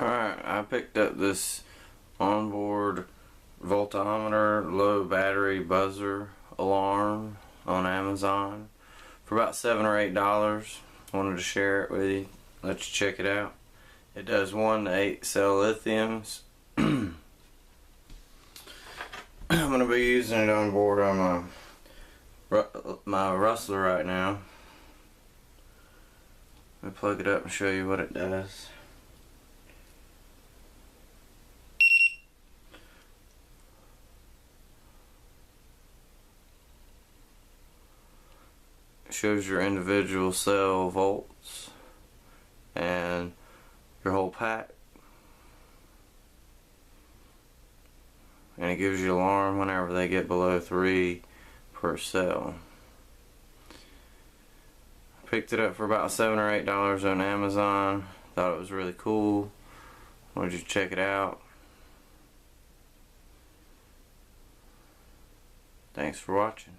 Alright, I picked up this onboard voltometer low battery buzzer alarm on Amazon for about $7 or $8. Wanted to share it with you, let you check it out. It does 1 to 8 cell lithiums. I'm going to be using it on board on my Rustler right now. Let me plug it up and show you what it does. Shows your individual cell volts and your whole pack, and it gives you alarm whenever they get below 3 per cell. Picked it up for about $7 or $8 on Amazon. Thought it was really cool. Wanted you to check it out. Thanks for watching.